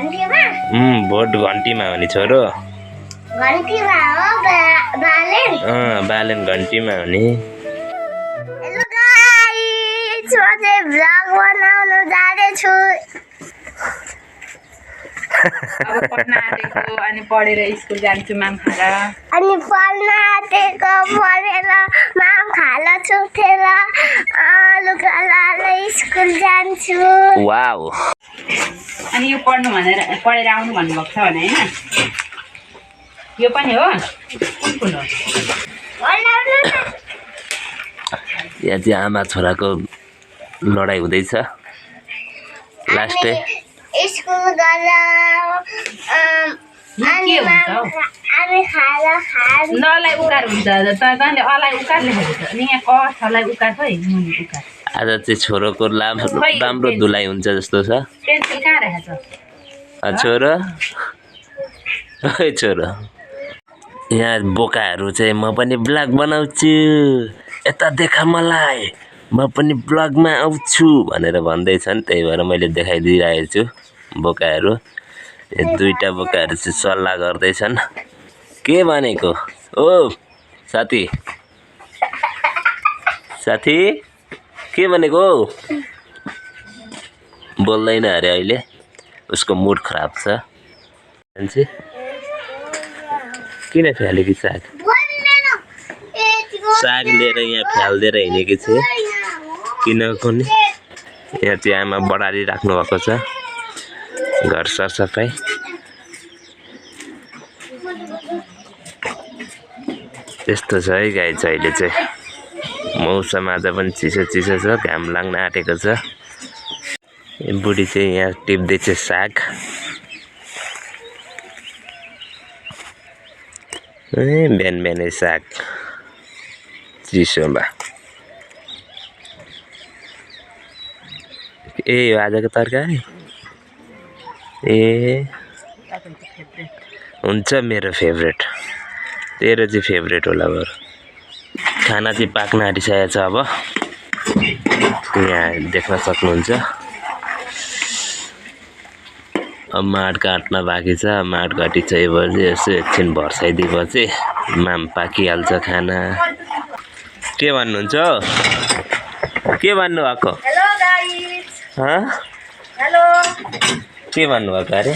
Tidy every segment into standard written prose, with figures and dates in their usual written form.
vote घन्टीमा हो नि छोरो घन्टीमा हो बालेन बालेन घन्टीमा हो नि हेलो गाइस म चाहिँ भ्लग बनाउन जाँदैछु अब पढ्न आँटेको अनि पढेर स्कुल जान्छु माम खाएर अनि पढ्न आँटेको पढेर माम खाला सुतेर लुगा लाएर स्कुल जान्छु वाउ अनि यो पढ्नु भनेर पढेर आउनु भन्नुभएको छ भने हैन यो पनि हो कुन हो यहाँ चाहिँ आमा छोराको लडाइँ हुँदैछ लास्टै स्कुल गएर के हुन्छ हौ अनि खाला खाएर नलाई उकार हुन्छ तैँले अलाई उकार लेखेको छ अनि यहाँ क छलाई उकार खै मुनि उकार आज चाहिँ छोरोको राम्रो धुलाइ हुन्छ जस्तो छ पेन्सिल कहाँ राखेको छ छोरो ओइ छोरो यहाँ बोकाहरू चाहिँ म पनि ब्लग बनाउँछु यता देखा मलाई म पनि ब्लगमा आउँछु भनेर भन्दैछन् त्यही भएर मैले देखाइदिइरहेको छु बोकाहरू दुईटा बोकाहरू चाहिँ सल्लाह गर्दैछन् के भनेको ओ साथी साथी के भनेको बोल्दैन अरे अहिले उसको मुड खराब छ मान्छे किन फ्यालेकी साग साग लिएर यहाँ फ्यालिदिएर हिँडेकी छ किनको नि यहाँ चाहिँ आमा बढारी राख्नु भएको छ घर सरसफाइ त्यस्तो छ है गाई चाहिँ अहिले चाहिँ मौसम आज पनि चिसो चिसो छ घाम लाग्न आँटेको छ बुढी चाहिँ यहाँ टिप्दैछ साग बिहान बिहानै साग चिसोमा ए यो आजको तरकारी ए हुन्छ मेरो फेभरेट तेरो चाहिँ फेभरेट होला बरु खाना चाहिँ पाक्न आँटिसकेको छ अब यहाँ देख्न सक्नुहुन्छ अब माड काट्न बाँकी छ माड काटिसकेपछि यसो एकछिन भर्साइदिएपछि माम पाकिहाल्छ खाना के भन्नुहुन्छ हौ के भन्नुभएको हेलो गाइस हेलो के भन्नुभएको अरे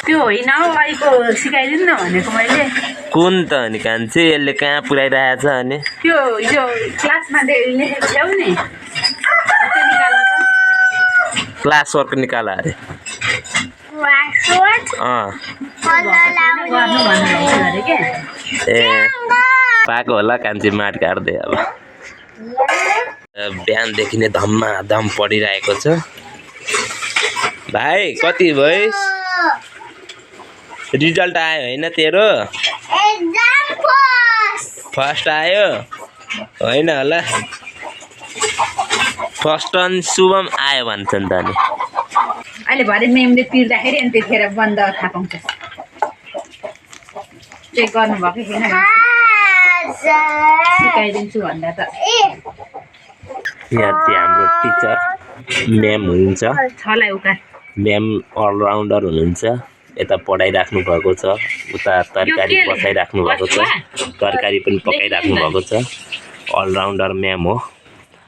त्यो होइन हौ अहिलेको सिकाइदिनु न भनेको मैले कुन त अनि कान्छे यसले कहाँ पुऱ्याइरहेको छ अनि त्यो हिजो क्लासमा लेखेको थियौ नि त्यो निकाल्नु त क्लास वर्क निकाल अरे गर्नु भन्नुभएको थियो अरे के ए पाएको होला कान्छी माट काट्दै अब बिहानदेखि नै धम्मा धम पढिरहेको छ भाइ कति भइस रिजल्ट आयो होइन तेरो फर्स्ट आयो होइन होला फर्स्ट अनि शुभम आयो भन्छन् त अनि अहिले भरे मेमले पिर्दाखेरि अनि त्यतिखेर बन्द थाहा पाउँछ चेक गर्नुभएको छैन सिकाइदिन्छु भन्दा त यहाँ चाहिँ हाम्रो टिचर म्याम हुनुहुन्छ छलाई उकार म्याम अलराउन्डर हुनुहुन्छ यता पढाइराख्नु भएको छ उता तरकारी बसाइराख्नु भएको छ तरकारी पनि पकाइराख्नु भएको छ अलराउन्डर म्याम हो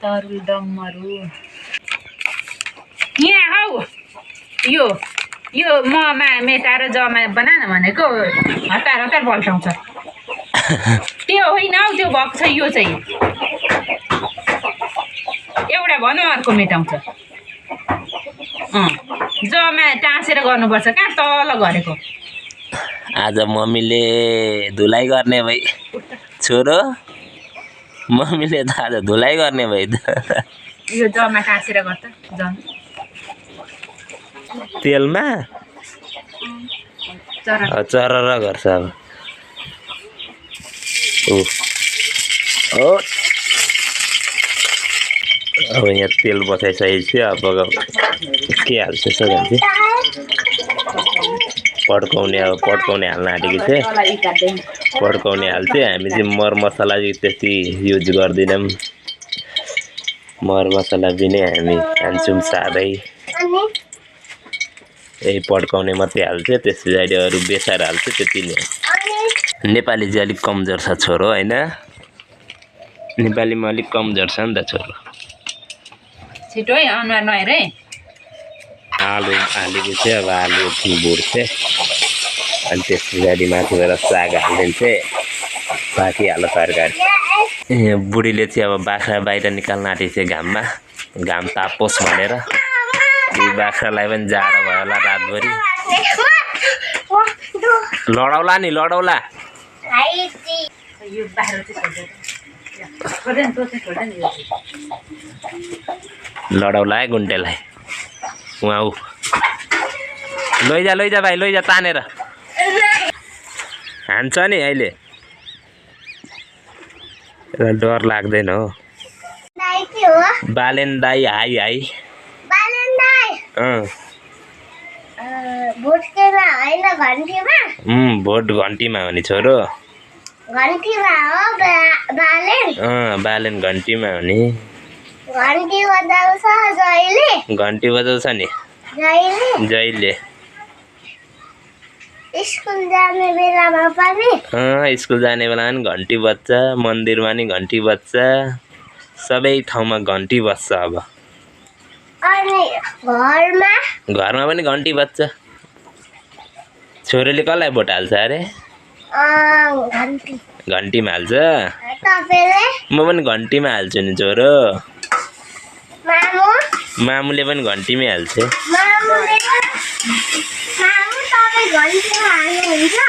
तरुल डम्मरु यहाँ हौ यो ममा मेटाएर जमा बनान भनेको हतार हतार बल्टाउँछ त्यो होइन हौ त्यो भएको छ यो चाहिँ एउटा भनौँ अर्को मेटाउँछ जमा टाँसेर गर्नुपर्छ कहाँ तल गरेको आज मम्मीले धुलाइ गर्ने भई छोरो मम्मीले त आज धुलाइ गर्ने भई त यो जमा टाँसेर गर्छ जम तेलमा चरर गर्छ अब अब यहाँ तेल बसाइसकेको छु अब के हाल्छ यसो भन्छ पड्काउने हाल्न आँटेको थिएँ पड्काउने हाल्थेँ हामी चाहिँ मरमसला चाहिँ त्यति युज गर्दैनौँ मरमसला बिनै हामी खान्छौँ सादै यही पड्काउने मात्रै हाल्छ त्यस पछाडि अरू बेसार हाल्छ त्यति नै अनि नेपाली चाहिँ अलिक कमजोर छ छोरो होइन नेपालीमा अलिक कमजोर छ नि त छोरो छिटो है अनुहार नहेर है आलु हालेपछि अब आलु भुट्छ अनि त्यस पछाडि माथिबाट साग हालिदिन्छ पाकिहाल्यो तरकारी ए बुढीले चाहिँ अब बाख्रा बाहिर निकाल्न आँटेको छ घाममा घाम तापोस् भनेर यी बाख्रालाई पनि जाडो भयो होला रातभरि लडाउला नि लडाउला यो बाहिर चाहिँ छोड्दैन तो चाहिँ छोड्दैन लडाउला है गुन्टेलाई उहाँ ऊ लैजा भाइ लैजा तानेर हान्छ नि अहिले डर लाग्दैन हो दाइ के हो बालेन दाई हाई हाई बालन दाइ भोटकेमा होइन घन्टीमा भोट घन्टीमा हो नि छोरो घन्टीमा हो बालेन बालेन घन्टीमा हो नि घन्टी बजाउँछ जहिले घन्टी बजाउँछ नि जहिले जहिले स्कुल जाने बेलामा पनि स्कुल जाने बेला पनि घन्टी बज्छ मन्दिरमा नि घन्टी बज्छ सबै ठाउँमा घन्टी बज्छ अब अनि घरमा पनि घन्टी बज्छ छोरीले कसलाई भोट हाल्छ अरे घन्टी घन्टीमा हाल्छ तपाईँले म पनि घन्टीमा हाल्छु नि छोरो मामु मामुले पनि घन्टीमै हाल्छ मामु तपाईँ घन्टीमा हाल्नुहुन्छ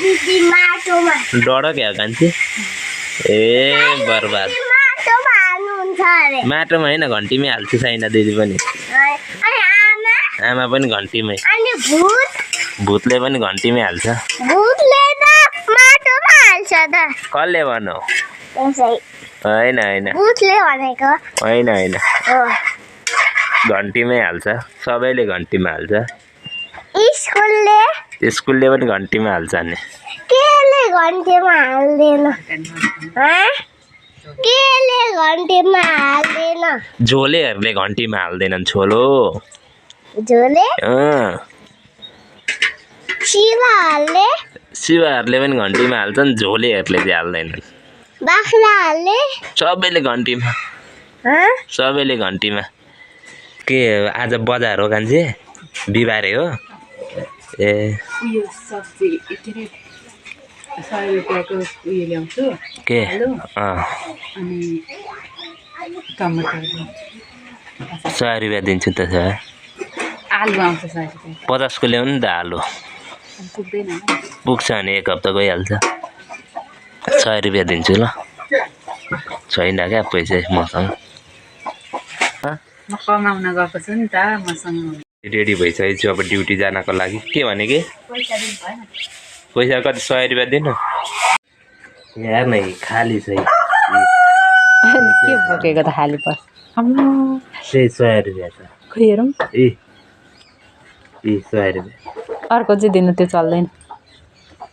दिदी माटोमा डर क्या कान्छी ए बर्बाद माटोमा हाल्नुहुन्छ अरे माटोमा होइन घन्टीमै हाल्छ साइना दिदी पनि अनि आमा पनि घन्टीमै अनि भूतले पनि घन्टीमै हाल्छ भूतले त माटोमा हाल्छ त कसले भनौ त्यसै होइन होइन भूतले भनेको होइन हो घन्टीमै हाल्छ सबैले घन्टीमा हाल्छ स्कुलले पनि घन्टीमा हाल्छ नि केले घन्टीमा हाल्दैन केले घन्टीमा हाल्दैन झोलेहरूले घन्टीमा हाल्दैनन् छोलो झोले शिवाहरूले शिवाहरूले पनि घन्टीमा हाल्छन् झोलेहरूले चाहिँ हाल्दैनन् बाख्राहरूले सबैले घन्टीमा सबैले घन्टीमा के आज बजार हो कान्छे बिहिबारे हो ए उयो सब्जी के अरे 100 रुपियाँको उयो ल्याउँछु के अनि टमाटर 100 रुपियाँ दिन्छु त सर आलु आउँछ 100 रुपियाँ 50 को ल्याउनु नि त आलु पुग्दैन पुग्छ भने एक हप्ता गइहाल्छ 100 रुपियाँ दिन्छु ल छैन क्या पैसा मसँग म कमाउन गएको छु नि त मसँग रेडी भइसकेको छु अब ड्युटी जानको लागि के भने कि पैसा दिनु भएन पैसा कति 100 रुपियाँ दिनु यार नै खाली छ के बोकेको त खाली पर्छ त्यही 100 रुपियाँ छ खै हेरौँ ए 100 रुपियाँ अर्को चाहिँ दिनु त्यो चल्दैन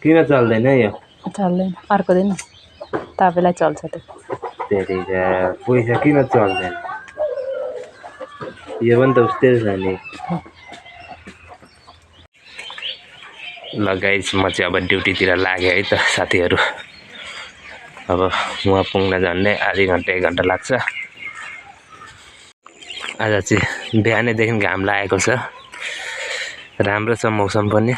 किन चल्दैन यो चल्दैन अर्को दिनु तपाईँलाई चल्छ त्यो त्यतिका पैसा किन चल्दैन यो पनि त उस्तै छ नि ल गाइस म चाहिँ अब ड्युटीतिर लागेँ है त साथीहरू अब वहाँ पुग्न झन्डै आधी घन्टा 1 घन्टा लाग्छ आज चाहिँ बिहानैदेखि घाम लागेको छ राम्रो छ मौसम पनि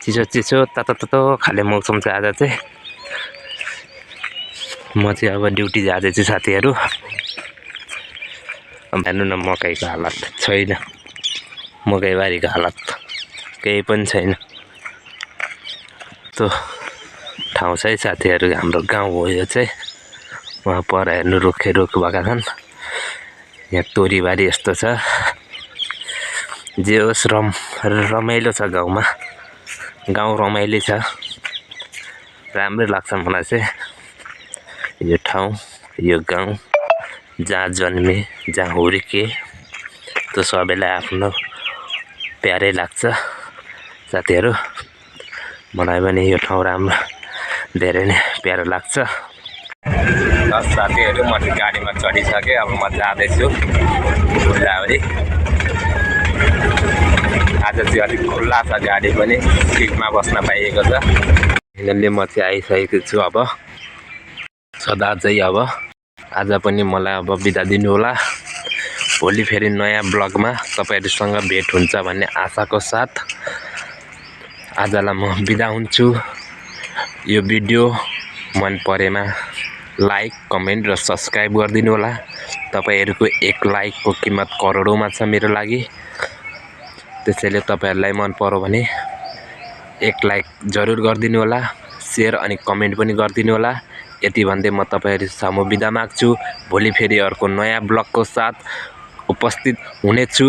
चिसो तातो खाले मौसम छ आज चाहिँ म चाहिँ अब ड्युटी जाँदैछु साथीहरू हेर्नु न मकैको हालत छैन मकैबारीको हालत केही पनि छैन त्यो ठाउँ चाहिँ साथीहरू हाम्रो गाउँ हो यो चाहिँ वहाँ पर हेर्नु रुख भएका छन् यहाँ तोरीबारी यस्तो छ जे होस् रमाइलो छ गाउँमा गाउँ रमाइलो छ राम्रै लाग्छ मलाई चाहिँ यो ठाउँ यो गाउँ जहाँ जन्मे जहाँ हुर्के त्यो सबैलाई आफ्नो प्यारै लाग्छ साथीहरू मलाई पनि यो ठाउँ राम्रो धेरै नै प्यारो लाग्छ साथीहरू म चाहिँ गाडीमा चढिसकेँ अब म जाँदैछु गुल्लावरी आज चाहिँ अलिक खुल्ला छ गाडी पनि सिटमा बस्न पाइएको छ फाइनल्ली म चाहिँ आइसकेको छु अब सदा चाहिँ अब आज पनि मलाई अब बिदा दिनु होला भोलि फेरि नयाँ ब्लगमा तपाईहरुसँग भेट हुन्छ भन्ने आशाको साथ आजलाई म बिदा हुन्छु यो भिडियो मन परेमा लाइक कमेन्ट र सब्स्क्राइब गरिदिनु होला तपाईहरुको एक लाइकको कीमत करोडौंमा छ मेरो लागि त्यसैले तपाईहरुलाई मन पर्यो भने एक लाइक जरुर गरिदिनु होला शेयर अनि कमेन्ट पनि गरिदिनु होला यति भन्दै म तपाईहरु सामु बिदा माग्छु भोलि फेरि अर्को नयाँ ब्लगको साथ उपस्थित हुनेछु